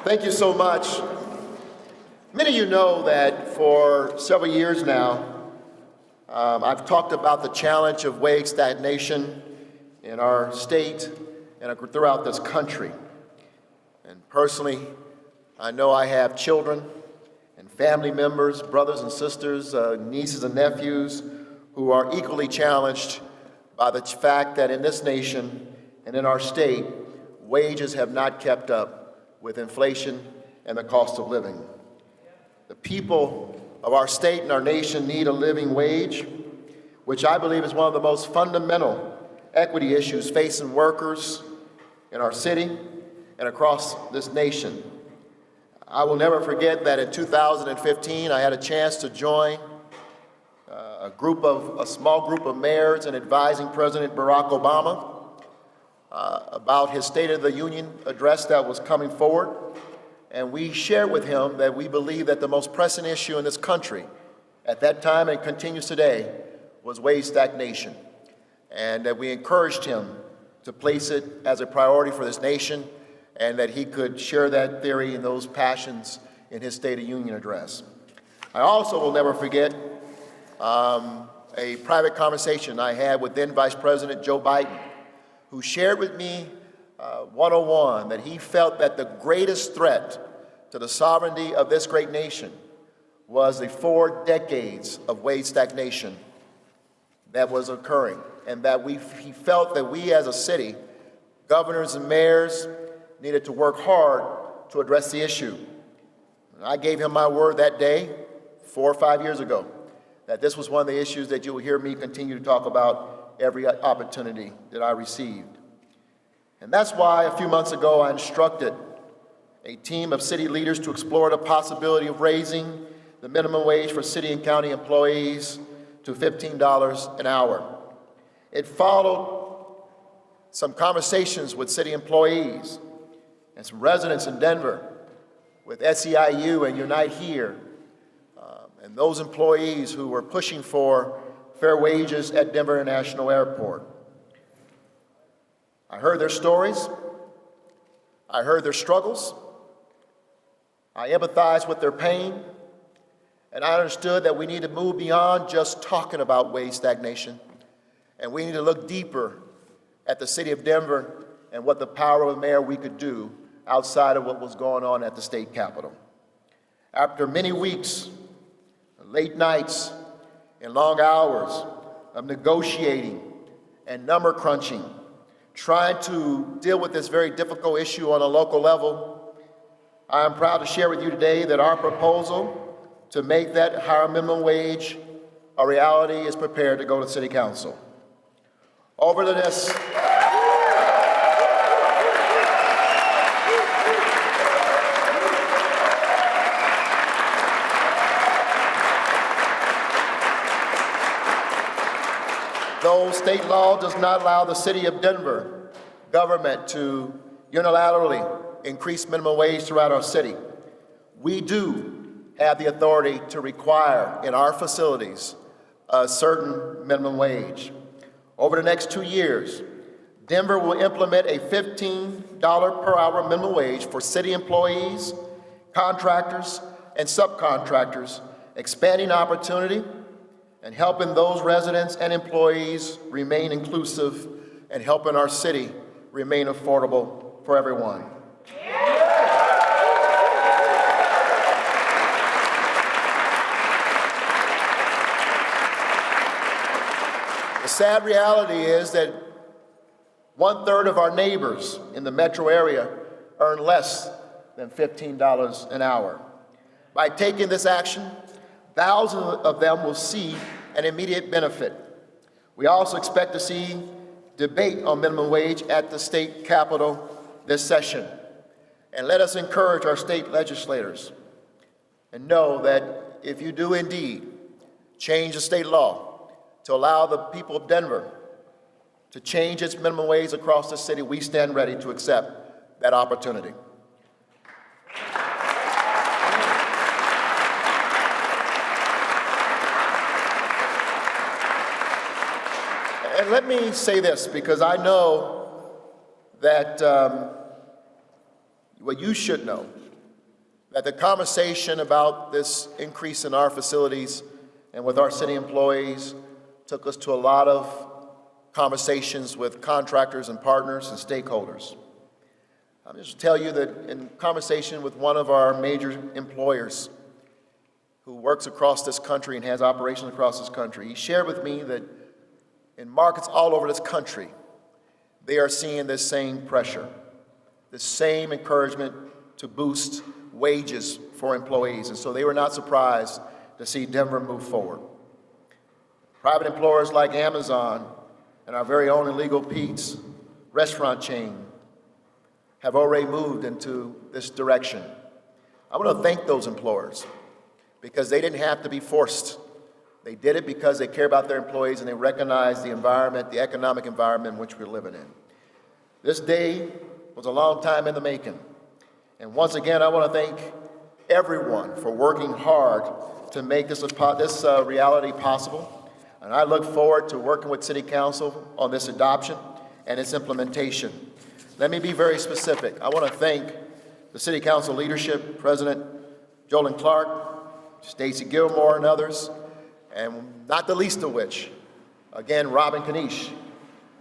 Thank you so much. Many of you know that for several years now, I've talked about the challenge of wage stagnation in our state and throughout this country. And personally, I know I have children and family members, brothers and sisters, nieces and nephews who are equally challenged by the fact that in this nation and in our state, wages have not kept up with inflation and the cost of living. The people of our state and our nation need a living wage, which I believe is one of the most fundamental equity issues facing workers in our city and across this nation. I will never forget that in 2015, I had a chance to join a small group of mayors in advising President Barack Obama about his State of the Union address that was coming forward. And we shared with him that we believe that the most pressing issue in this country at that time and continues today was wage stagnation. And that we encouraged him to place it as a priority for this nation and that he could share that theory and those passions in his State of Union address. I also will never forget a private conversation I had with then Vice President Joe Biden, who shared with me one-on-one that he felt that the greatest threat to the sovereignty of this great nation was the 4 decades of wage stagnation that was occurring, and that he felt that we as a city, governors and mayors, needed to work hard to address the issue. And I gave him my word that day, 4 or 5 years ago, that this was one of the issues that you will hear me continue to talk about every opportunity that I received. And that's why a few months ago I instructed a team of city leaders to explore the possibility of raising the minimum wage for city and county employees to $15 an hour. It followed some conversations with city employees and some residents in Denver with SEIU and Unite Here, and those employees who were pushing for fair wages at Denver International Airport. I heard their stories, I heard their struggles, I empathized with their pain, and I understood that we need to move beyond just talking about wage stagnation, and we need to look deeper at the city of Denver and what the power of a mayor we could do outside of what was going on at the state capitol. After many weeks, late nights, and long hours of negotiating and number crunching, trying to deal with this very difficult issue on a local level, I am proud to share with you today that our proposal to make that higher minimum wage a reality is prepared to go to City Council. Over to this. Though state law does not allow the city of Denver government to unilaterally increase minimum wage throughout our city, we do have the authority to require in our facilities a certain minimum wage. Over the next 2 years, Denver will implement a $15 per hour minimum wage for city employees, contractors, and subcontractors, expanding opportunity and helping those residents and employees remain inclusive and helping our city remain affordable for everyone. The sad reality is that 1/3 of our neighbors in the metro area earn less than $15 an hour. By taking this action, thousands of them will see an immediate benefit. We also expect to see debate on minimum wage at the state capitol this session. And let us encourage our state legislators and know that if you do indeed change the state law to allow the people of Denver to change its minimum wage across the city, we stand ready to accept that opportunity. And let me say this, because I know that what you should know that the conversation about this increase in our facilities and with our city employees took us to a lot of conversations with contractors and partners and stakeholders. I'll just tell you that in conversation with one of our major employers who works across this country and has operations across this country, he shared with me that in markets all over this country, they are seeing this same pressure, the same encouragement to boost wages for employees. And so they were not surprised to see Denver move forward. Private employers like Amazon and our very own Illegal Pete's restaurant chain have already moved into this direction. I want to thank those employers because they didn't have to be forced. They did it because they care about their employees and they recognize the environment, the economic environment in which we're living in. This day was a long time in the making. And once again, I want to thank everyone for working hard to make this reality possible. And I look forward to working with City Council on this adoption and its implementation. Let me be very specific. I want to thank the City Council leadership, President Jolyn Clark, Stacey Gilmore, and others, and not the least of which, again, Robin Kniech,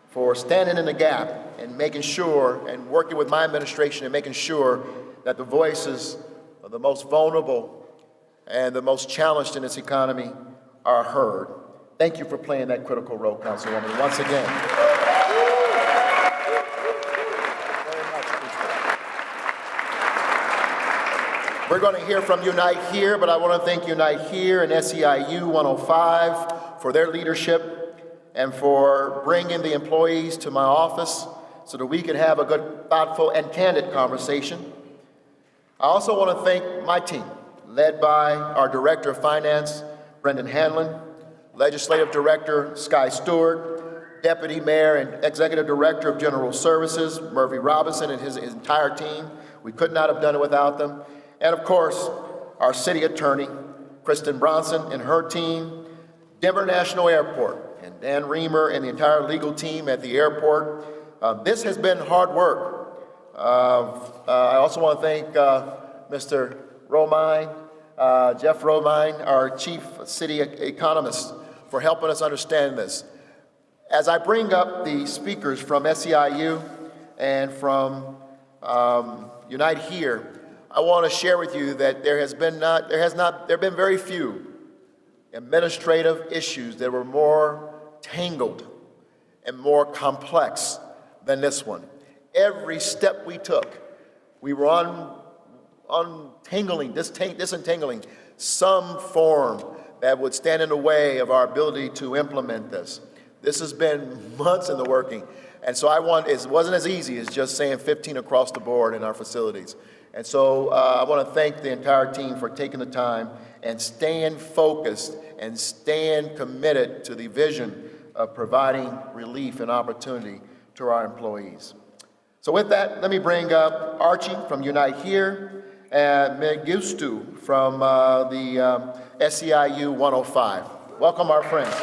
for standing in the gap and making sure and working with my administration and making sure that the voices of the most vulnerable and the most challenged in this economy are heard. Thank you for playing that critical role, Councilwoman, once again. We're going to hear from Unite Here, but I want to thank Unite Here and SEIU 105 for their leadership and for bringing the employees to my office so that we can have a good, thoughtful, and candid conversation. I also want to thank my team, led by our Director of Finance, Brendan Hanlon, Legislative Director, Sky Stewart, Deputy Mayor and Executive Director of General Services, Murphy Robinson, and his entire team. We could not have done it without them. And of course, our City Attorney, Kristen Bronson, and her team, Denver National Airport, and Dan Reamer and the entire legal team at the airport. This has been hard work. I also want to thank Mr. Romine, Jeff Romine, our Chief City Economist, for helping us understand this. As I bring up the speakers from SEIU and from Unite Here, I want to share with you that there have been very few administrative issues that were more tangled and more complex than this one. Every step we took, we were disentangling some form that would stand in the way of our ability to implement this. This has been months in the working. And so it wasn't as easy as just saying 15 across the board in our facilities. And so I want to thank the entire team for taking the time and staying focused and staying committed to the vision of providing relief and opportunity to our employees. So with that, let me bring up Archie from Unite Here and Megustu from the SEIU 105. Welcome, our friends.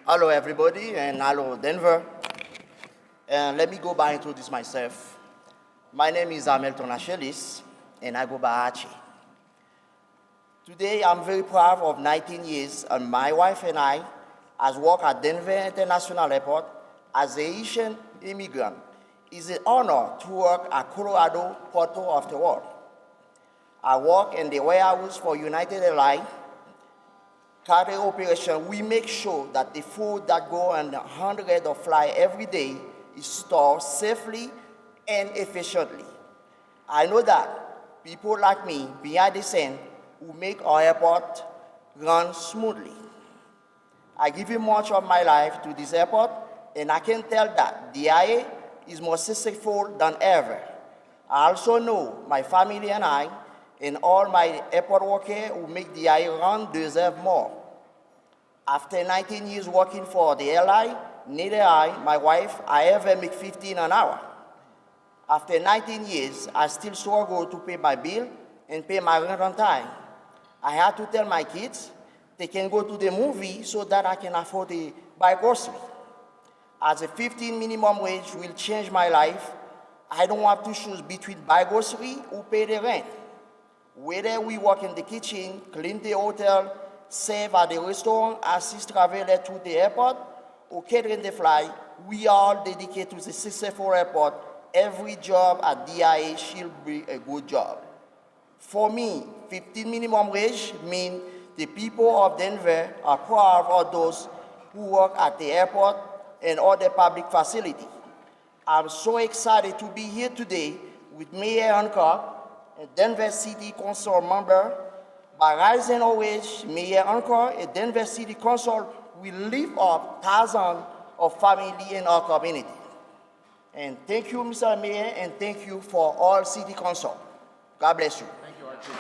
Hello, everybody, and hello, Denver. And let me go by and introduce myself. My name is Hamilton Achelis, and I go by Archie. Today, I'm very proud of 19 years, and my wife and I has worked at Denver International Airport as a Haitian immigrant. It's an honor to work at Colorado Port of the World. I work in the warehouse for United Airlines. Carrier operation, we make sure that the food that go on hundreds of flights every day is stored safely and efficiently. I know that people like me behind the scene who make our airport run smoothly. I give much of my life to this airport, and I can tell that the IA is more successful than ever. I also know my family and I and all my airport workers who make the IA run deserve more. After 19 years working for the airline, neither I, my wife, I ever make 15 an hour. After 19 years, I still struggle to pay my bill and pay my rent on time. I had to tell my kids they can go to the movie so that I can afford to buy groceries. As a 15 minimum wage will change my life, I don't have to choose between buy grocery or pay the rent. Whether we work in the kitchen, clean the hotel, serve at the restaurant, assist travelers to the airport, or catering the flight, we are dedicated to the successful airport. Every job at DIA should be a good job. For me, 15 minimum wage means the people of Denver are proud of those who work at the airport and other public facilities. I'm so excited to be here today with Mayor Hancock, a Denver City Council member. By raising our wage, Mayor Hancock, a Denver City Council, will lift up thousands of families in our community. And thank you, Mr. Mayor, and thank you for all City Council. God bless you. Thank you, Archie.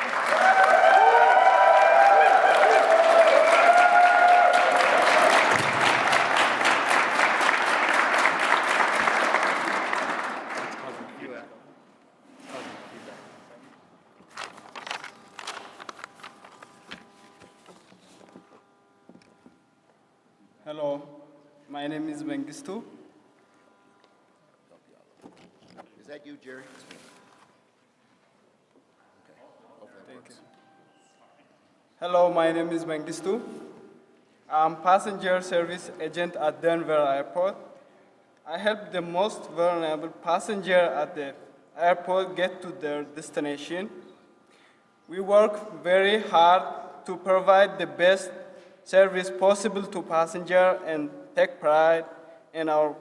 Hello, my name is Mengistu. Is that you, Jerry? Thank you. Hello, my name is Mengistu. I'm passenger service agent at Denver Airport. I help the most vulnerable passenger at the airport get to their destination. We work very hard to provide the best service possible to passengers and take pride in our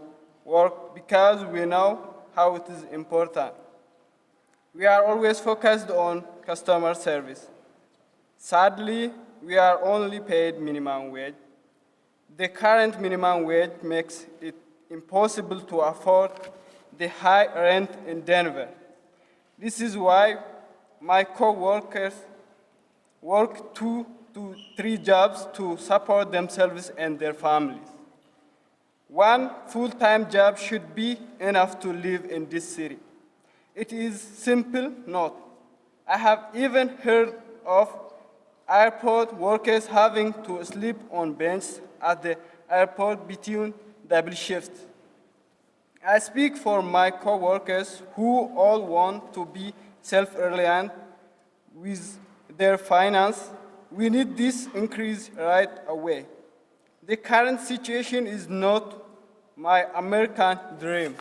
work because we know how it is important. We are always focused on customer service. Sadly, we are only paid minimum wage. The current minimum wage makes it impossible to afford the high rent in Denver. This is why my co-workers work 2 to 3 jobs to support themselves and their families. One full-time job should be enough to live in this city. It is simple not. I have even heard of airport workers having to sleep on benches at the airport between double shifts. I speak for my co-workers who all want to be self-reliant with their finance. We need this increase right away. The current situation is not my American dream.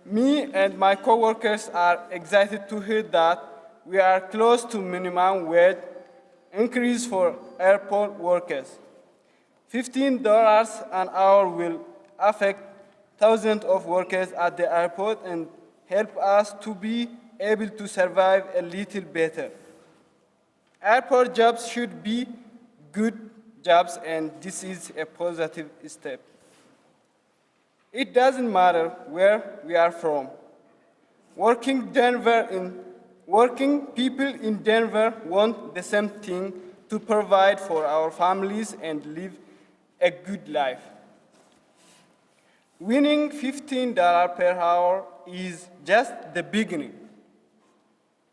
Me and my coworkers are excited to hear that we are close to minimum wage increase for airport workers. $15 an hour will affect thousands of workers at the airport and help us to be able to survive a little better. Airport jobs should be good jobs, and this is a positive step. It doesn't matter where we are from. Working people in Denver want the same thing, to provide for our families and live a good life. Winning $15 per hour is just the beginning.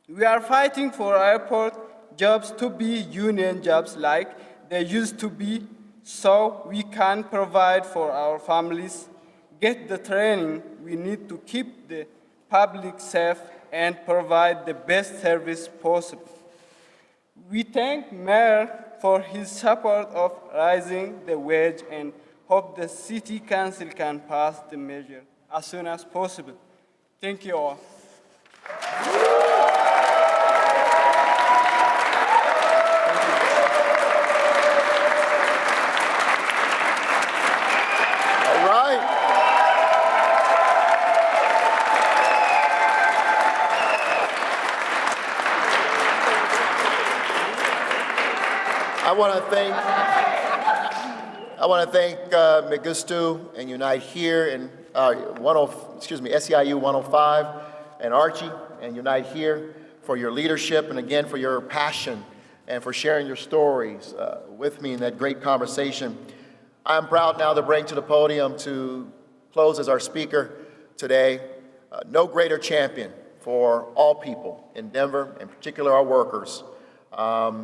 We are fighting for airport jobs to be union jobs like they used to be, so we can provide for our families, get the training we need to keep the public safe, and provide the best service possible. We thank Mayor for his support of raising the wage and hope the City Council can pass the measure as soon as possible. Thank you all. All right. I want to thank Mengistu and Unite Here and SEIU 105 and Archie and Unite Here for your leadership and again for your passion and for sharing your stories with me in that great conversation. I'm proud now to bring to the podium to close as our speaker today, no greater champion for all people in Denver, in particular our workers.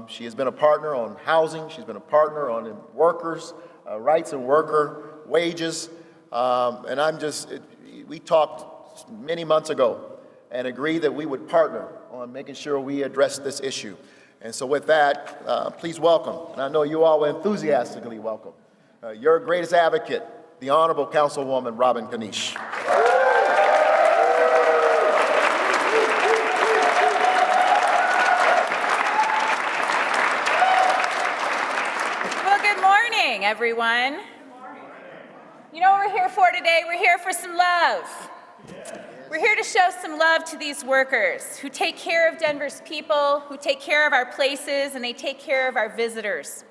She has been a partner on housing. She's been a partner on workers' rights and worker wages. We talked many months ago and agreed that we would partner on making sure we address this issue. And so with that, please welcome, and I know you all will enthusiastically welcome, your greatest advocate, the Honorable Councilwoman Robin Kniech. Well, good morning, everyone. You know what we're here for today? We're here for some love. We're here to show some love to these workers who take care of Denver's people, who take care of our places, and they take care of our visitors.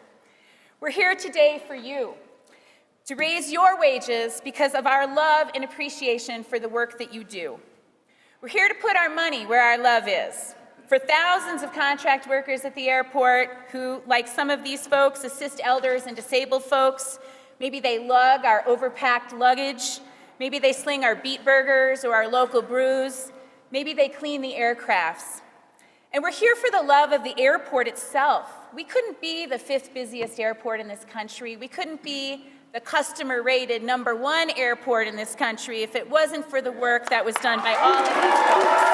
We're here today for you, to raise your wages because of our love and appreciation for the work that you do. We're here to put our money where our love is. For thousands of contract workers at the airport who, like some of these folks, assist elders and disabled folks. Maybe they lug our overpacked luggage. Maybe they sling our beet burgers or our local brews. Maybe they clean the aircrafts. And we're here for the love of the airport itself. We couldn't be the 5th busiest airport in this country. We couldn't be the customer-rated #1 airport in this country if it wasn't for the work that was done by all of these folks.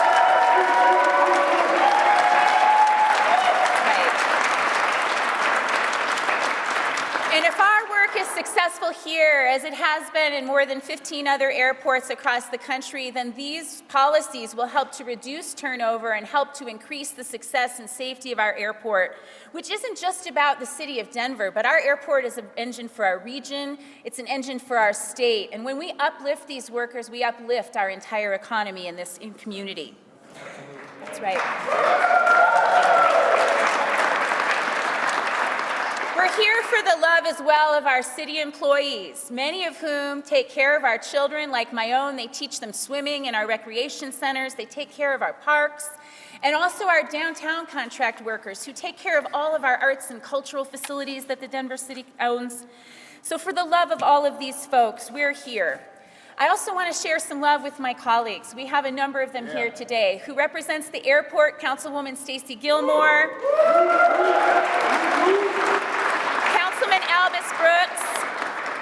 And if our work is successful here, as it has been in more than 15 other airports across the country, then these policies will help to reduce turnover and help to increase the success and safety of our airport, which isn't just about the city of Denver, but our airport is an engine for our region, it's an engine for our state. And when we uplift these workers, we uplift our entire economy in this community. That's right. We're here for the love as well of our city employees, many of whom take care of our children like my own. They teach them swimming in our recreation centers. They take care of our parks. And also our downtown contract workers who take care of all of our arts and cultural facilities that the Denver City owns. So for the love of all of these folks, we're here. I also want to share some love with my colleagues. We have a number of them here today. Who represents the airport? Councilwoman Stacy Gilmore. Councilman Albus Brooks,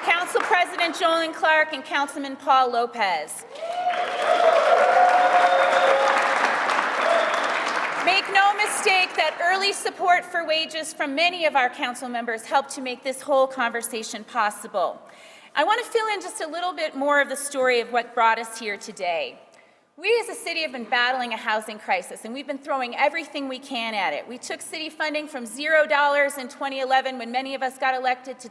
Council President Jolyn Clark, and Councilman Paul Lopez. Make no mistake that early support for wages from many of our council members helped to make this whole conversation possible. I want to fill in just a little bit more of the story of what brought us here today. We as a city have been battling a housing crisis, and we've been throwing everything we can at it. We took city funding from $0 in 2011 when many of us got elected to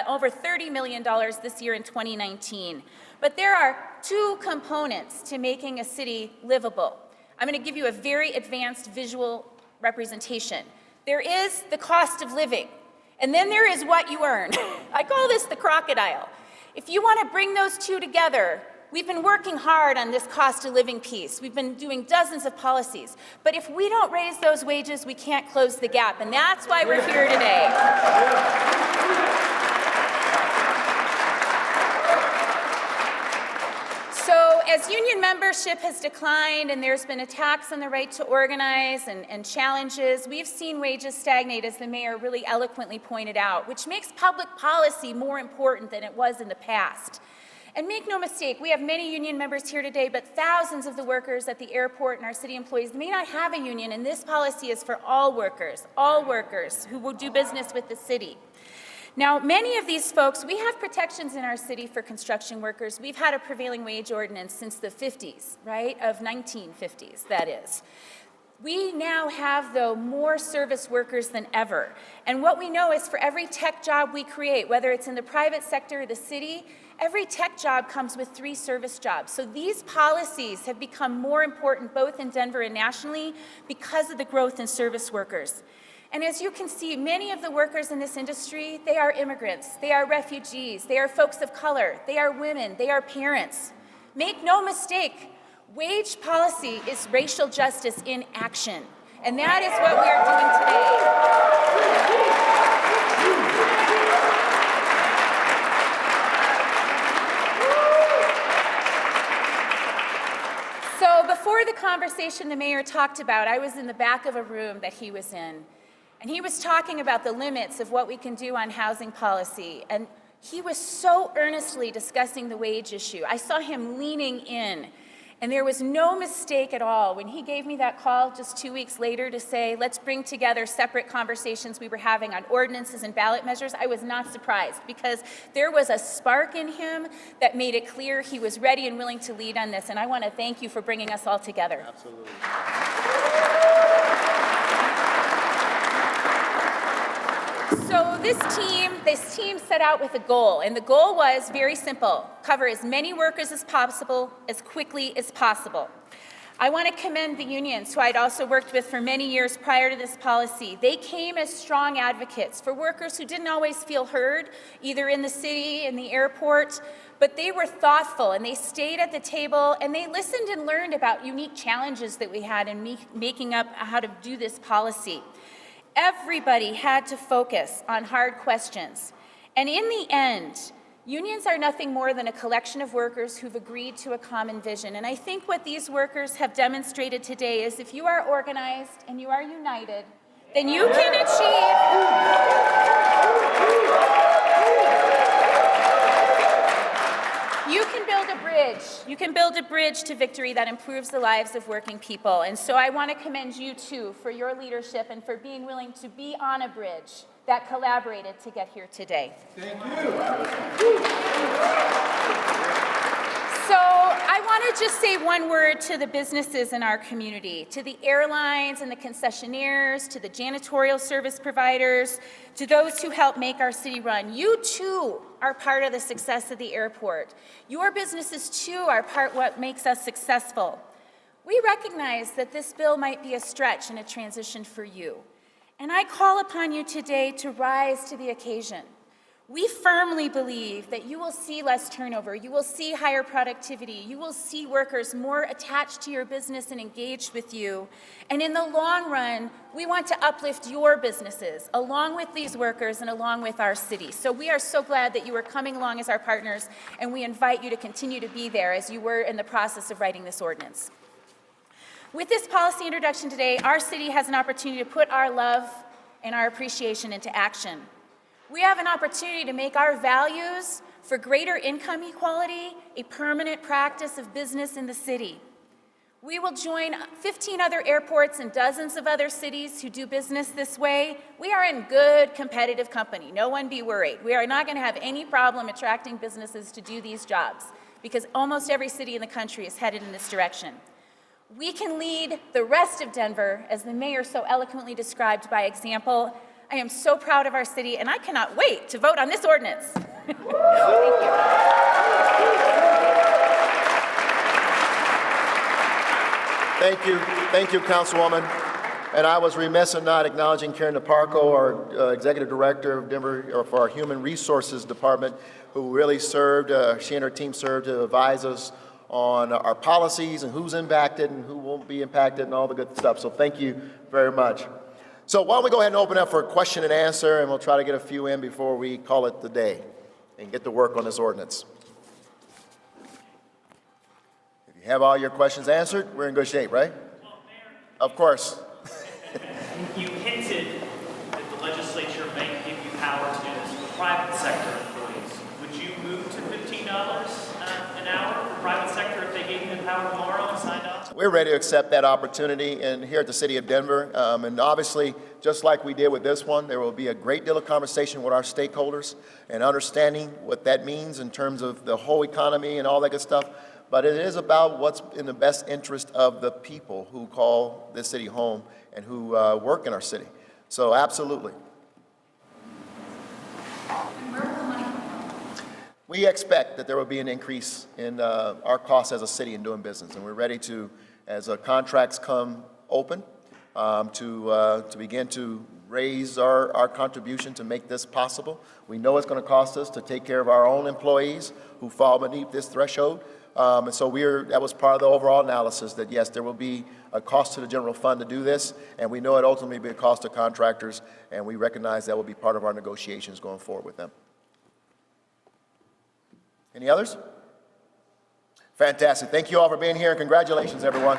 over $30 million this year in 2019. But there are two components to making a city livable. I'm going to give you a very advanced visual representation. There is the cost of living, and then there is what you earn. I call this the crocodile. If you want to bring those two together, we've been working hard on this cost of living piece. We've been doing dozens of policies. But if we don't raise those wages, we can't close the gap. And that's why we're here today. So as union membership has declined and there's been attacks on the right to organize and challenges, we've seen wages stagnate, as the mayor really eloquently pointed out, which makes public policy more important than it was in the past. And make no mistake, we have many union members here today, but thousands of the workers at the airport and our city employees may not have a union, and this policy is for all workers who will do business with the city. Now, many of these folks, we have protections in our city for construction workers. We've had a prevailing wage ordinance since the 50s, right? Of 1950s, that is. We now have, though, more service workers than ever. And what we know is for every tech job we create, whether it's in the private sector or the city, every tech job comes with 3 service jobs. So these policies have become more important both in Denver and nationally because of the growth in service workers. And as you can see, many of the workers in this industry, they are immigrants, they are refugees, they are folks of color, they are women, they are parents. Make no mistake, wage policy is racial justice in action. And that is what we are doing today. So before the conversation conversation the mayor talked about, I was in the back of a room that he was in, and he was talking about the limits of what we can do on housing policy, and he was so earnestly discussing the wage issue. I saw him leaning in, and there was no mistake at all. When he gave me that call just 2 weeks later to say, let's bring together separate conversations we were having on ordinances and ballot measures, I was not surprised, because there was a spark in him that made it clear he was ready and willing to lead on this, and I want to thank you for bringing us all together. Absolutely. So this team set out with a goal, and the goal was very simple: cover as many workers as possible, as quickly as possible. I want to commend the unions, who I'd also worked with for many years prior to this policy. They came as strong advocates for workers who didn't always feel heard, either in the city, in the airport, but they were thoughtful, and they stayed at the table, and they listened and learned about unique challenges that we had in making up how to do this policy. Everybody had to focus on hard questions. And in the end, unions are nothing more than a collection of workers who've agreed to a common vision. And I think what these workers have demonstrated today is if you are organized and you are united, then you can achieve. You can build a bridge. You can build a bridge to victory that improves the lives of working people. And so I want to commend you, too, for your leadership and for being willing to be on a bridge that collaborated to get here today. Thank you. So I want to just say one word to the businesses in our community, to the airlines and the concessionaires, to the janitorial service providers, to those who help make our city run. You too are part of the success of the airport. Your businesses too are part of what makes us successful. We recognize that this bill might be a stretch and a transition for you. And I call upon you today to rise to the occasion. We firmly believe that you will see less turnover, you will see higher productivity, you will see workers more attached to your business and engaged with you. And in the long run, we want to uplift your businesses along with these workers and along with our city. So we are so glad that you are coming along as our partners, and we invite you to continue to be there as you were in the process of writing this ordinance. With this policy introduction today, our city has an opportunity to put our love and our appreciation into action. We have an opportunity to make our values for greater income equality a permanent practice of business in the city. We will join 15 other airports and dozens of other cities who do business this way. We are in good competitive company. No one be worried. We are not going to have any problem attracting businesses to do these jobs, because almost every city in the country is headed in this direction. We can lead the rest of Denver, as the mayor so eloquently described, by example. I am so proud of our city, and I cannot wait to vote on this ordinance. Thank you. Thank you, Councilwoman. And I was remiss in not acknowledging Karen DeParco, our Executive Director of Denver, or for our Human Resources Department, who really served, she and her team served to advise us on our policies and who's impacted and who won't be impacted and all the good stuff. So thank you very much. So why don't we go ahead and open up for a question and answer, and we'll try to get a few in before we call it the day and get to work on this ordinance. If you have all your questions answered, we're in good shape, right? Well, Mayor, of course. you hinted that the legislature may give you power to do this for private sector employees. Would you move to $15 an hour for private sector if they gave you the power tomorrow and signed up? We're ready to accept that opportunity and here at the City of Denver. And obviously, just like we did with this one, there will be a great deal of conversation with our stakeholders and understanding what that means in terms of the whole economy and all that good stuff. But it is about what's in the best interest of the people who call this city home and who work in our city. So absolutely. We expect that there will be an increase in our costs as a city in doing business, and we're ready to, as contracts come open, to begin to raise our contribution to make this possible. We know it's going to cost us to take care of our own employees who fall beneath this threshold, and so that was part of the overall analysis that yes, there will be a cost to the general fund to do this, and we know it ultimately will be a cost to contractors, and we recognize that will be part of our negotiations going forward with them. Any others? Fantastic. Thank you all for being here, and congratulations, everyone.